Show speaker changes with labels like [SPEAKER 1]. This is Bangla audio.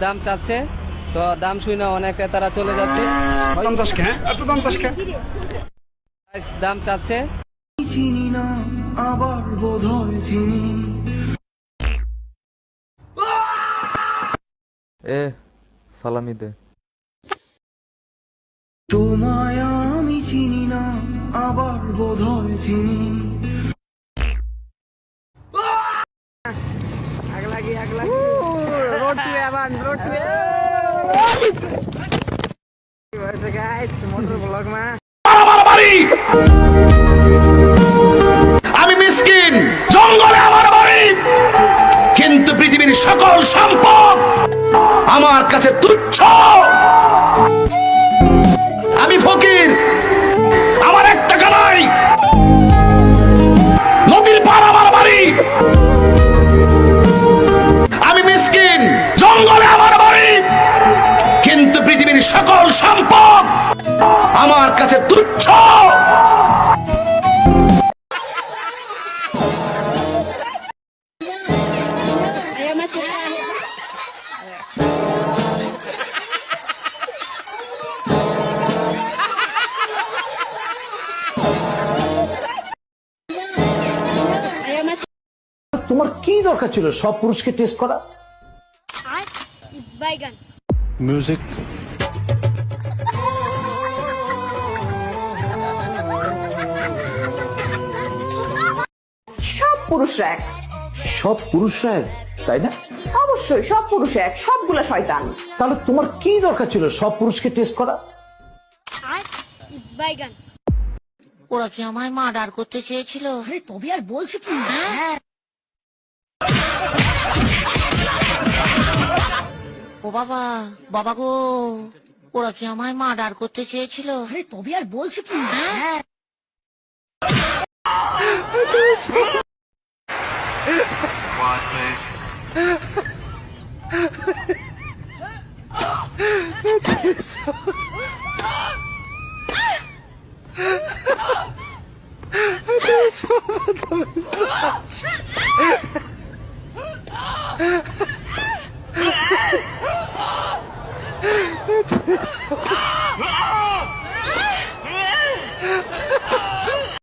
[SPEAKER 1] দাম চাচ্ছে তো দাম শুনে অনেক তারা চলে যাচ্ছে। দাম চাচ্ছে
[SPEAKER 2] চিনি না আবার বোধহয় চিনি।
[SPEAKER 3] সালামি দে।
[SPEAKER 2] তোমায় আমি চিনি না আবার বোধহয় চিনি।
[SPEAKER 4] আমি মিসকিন, জঙ্গলে আমার বাড়ি, কিন্তু পৃথিবীর সকল সম্পদ আমার কাছে তুচ্ছ। আমি ফকির, আমার 1 টাকা নাই। নদীর পার আমার বাড়ি। আমি মিসকিন, জঙ্গলে আমার বাড়ি, কিন্তু পৃথিবীর সকল সম্পদ আমার কাছে তুচ্ছ।
[SPEAKER 5] তোমার কি দরকার ছিল সব পুরুষকে টেস্ট করা?
[SPEAKER 6] মিউজিক।
[SPEAKER 7] সব পুরুষরা এক।
[SPEAKER 5] সব পুরুষরা এক, তাই না?
[SPEAKER 7] অবশ্যই সব পুরুষ এক, সবগুলা শয়তান।
[SPEAKER 5] তাহলে তোমার কি দরকার ছিল সব পুরুষকে টেস্ট করা?
[SPEAKER 8] ওরা কি আমায় মার্ডার করতে চেয়েছিল?
[SPEAKER 7] তবে আর বলছি কি?
[SPEAKER 8] ও বাবা, বাবা গো, ওরা কি আমায় মার্ডার করতে চেয়েছিল?
[SPEAKER 7] তবে আর বলছি কি?